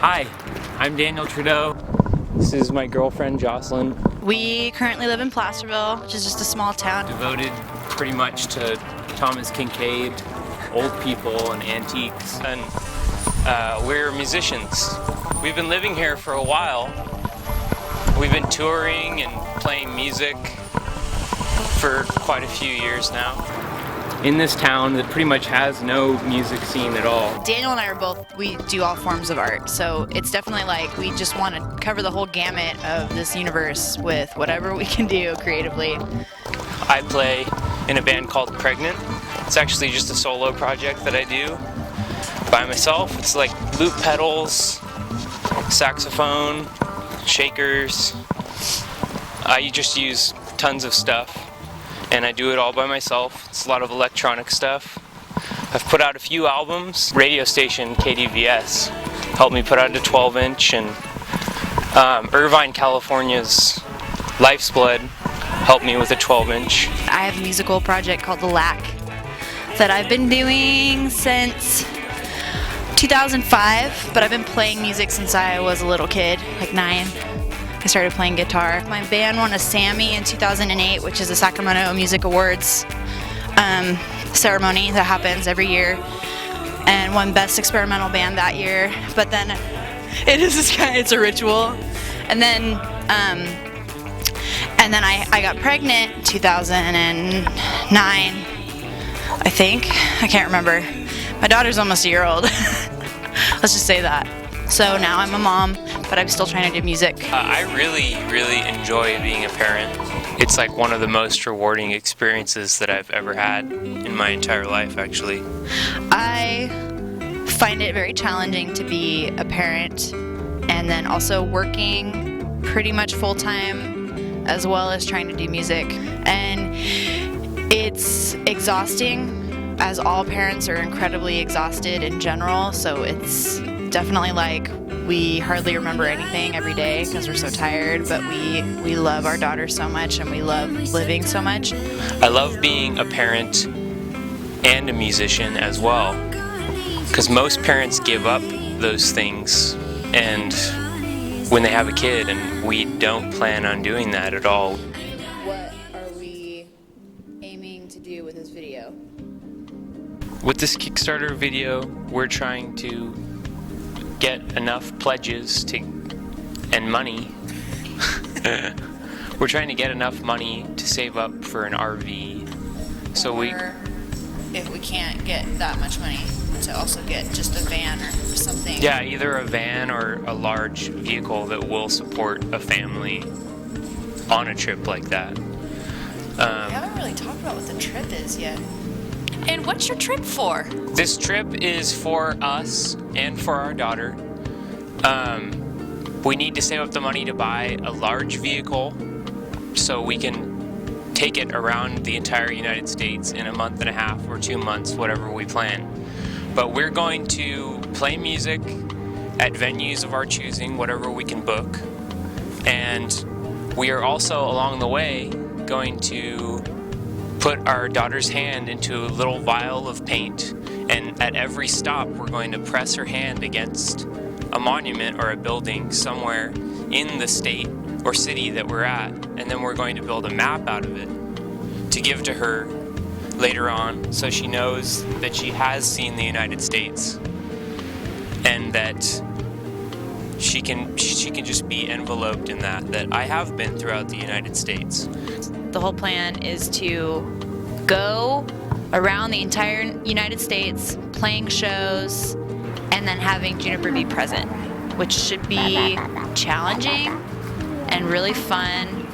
Hi, I'm Daniel Trudeau. This is my girlfriend, Jocelyn. We currently live in Placerville, which is just a small town. Devoted pretty much to Thomas Kincaid, old people, and antiques. And we're musicians. We've been living here for a while. We've been touring and playing music for quite a few years now. In this town that pretty much has no music scene at all. Daniel and I we do all forms of art, so it's definitely like we just want to cover the whole gamut of this universe with whatever we can do creatively. I play in a band called Pregnant. It's actually just a solo project that I do by myself. It's like loop pedals, saxophone, shakers. I just use tons of stuff. And I do it all by myself. It's a lot of electronic stuff. I've put out a few albums. Radio station KDVS helped me put out a 12-inch, and Irvine, California's Life's Blood helped me with a 12-inch. I have a musical project called Alak that I've been doing since 2005, but I've been playing music since I was a little kid, like 9. I started playing guitar. My band won a Sammy in 2008, which is a Sacramento Music Awards ceremony that happens every year, and won Best Experimental Band that year. But then it's a ritual. And then I got pregnant in 2009, I think. I can't remember. My daughter's almost a year old. Let's just say that. So now I'm a mom, but I'm still trying to do music. I really enjoy being a parent. It's like one of the most rewarding experiences that I've ever had in my entire life, actually. I find it very challenging to be a parent and then also working pretty much full-time as well as trying to do music. And it's exhausting, as all parents are incredibly exhausted in general, so it's definitely like we hardly remember anything every day because we're so tired, but we love our daughter so much and we love living so much. I love being a parent and a musician as well, because most parents give up those things and when they have a kid, and we don't plan on doing that at all. What are we aiming to do with this video? With this Kickstarter video, we're trying to get enough pledges and money. We're trying to get enough money to save up for an RV. So if we can't get that much money, to also get just a van or something. Yeah, either a van or a large vehicle that will support a family on a trip like that. We haven't really talked about what the trip is yet. And what's your trip for? This trip is for us and for our daughter. We need to save up the money to buy a large vehicle so we can take it around the entire United States in a month and a half or 2 months, whatever we plan. But we're going to play music at venues of our choosing, whatever we can book. And we are also, along the way, going to put our daughter's hand into a little vial of paint, and at every stop we're going to press her hand against a monument or a building somewhere in the state or city that we're at, and then we're going to build a map out of it to give to her later on, so she knows that she has seen the United States and that she can just be enveloped in that I have been throughout the United States. The whole plan is to go around the entire United States playing shows and then having Juniper be present, which should be challenging and really fun,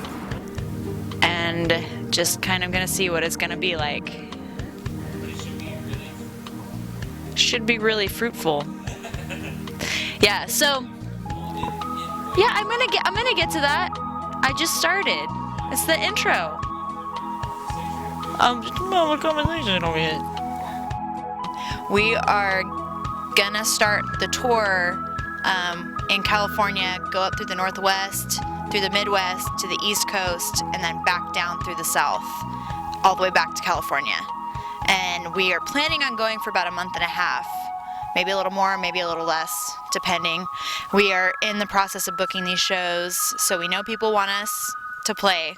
and just kind of gonna see what it's gonna be like. Should be really fruitful. Yeah, so yeah, I'm gonna get to that. I just started. It's the intro. Just a normal conversation over here. We are gonna start the tour in California, go up through the Northwest, through the Midwest, to the East Coast, and then back down through the South, all the way back to California. And we are planning on going for about a month and a half. maybe a little more, maybe a little less, depending. We are in the process of booking these shows, so we know people want us to play.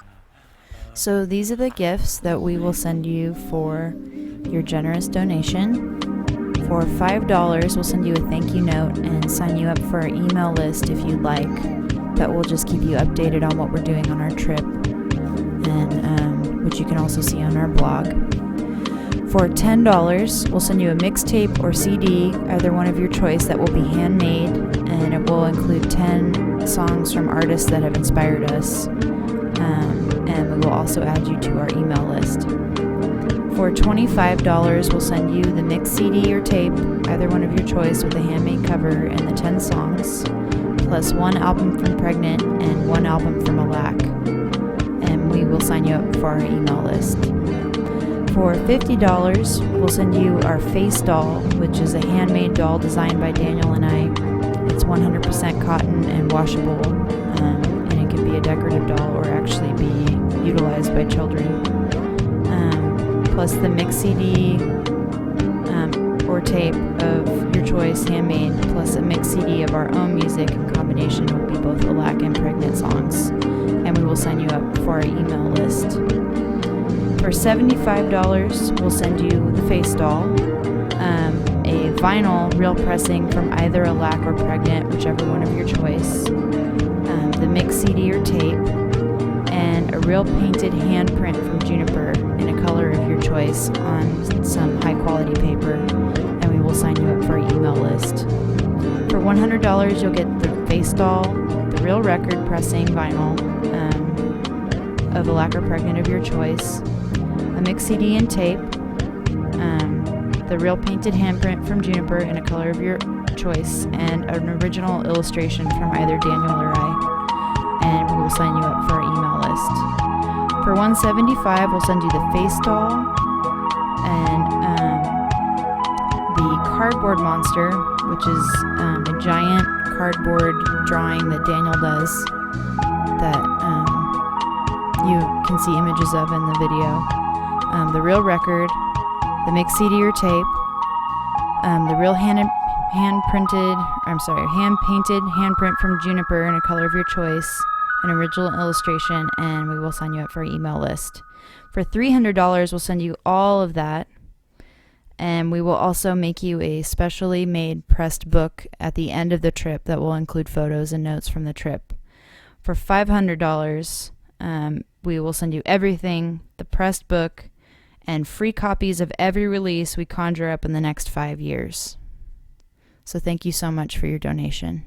So these are the gifts that we will send you for your generous donation. For $5, we'll send you a thank you note and sign you up for our email list if you'd like. That will just keep you updated on what we're doing on our trip, and which you can also see on our blog. For $10, we'll send you a mixtape or CD, either one of your choice, that will be handmade, and it will include 10 songs from artists that have inspired us, and we will also add you to our email list. For $25, we'll send you the mixed CD or tape, either one of your choice, with a handmade cover and the 10 songs, plus one album from Pregnant and one album from Alak, and we will sign you up for our email list. For $50, we'll send you our face doll, which is a handmade doll designed by Daniel and I. It's 100% cotton and washable, and it can be a decorative doll or actually be utilized by children. Plus the mix CD or tape of your choice, handmade, plus a mix CD of our own music in combination will be both Alak and Pregnant songs, and we will sign you up for our email list. For $75, we'll send you the face doll, a vinyl real pressing from either Alak or Pregnant, whichever one of your choice, the mix CD or tape, and a real painted handprint from Juniper in a color of your choice on some high quality paper, and we will sign you up for our email list. For $100, you'll get the face doll, the real record pressing vinyl of Alak or Pregnant of your choice, a mix CD and tape, the real painted handprint from Juniper in a color of your choice, and an original illustration from either Daniel or I, and we will sign you up for our email list. For $175, we'll send you the face doll and the cardboard monster, which is a giant cardboard drawing that Daniel does that you can see images of in the video. The real record, the mixed CD or tape, the real hand-painted handprint from Juniper in a color of your choice, an original illustration, and we will sign you up for our email list. For $300, we'll send you all of that, and we will also make you a specially made pressed book at the end of the trip that will include photos and notes from the trip. For $500, we will send you everything, the pressed book, and free copies of every release we conjure up in the next 5 years. So thank you so much for your donation.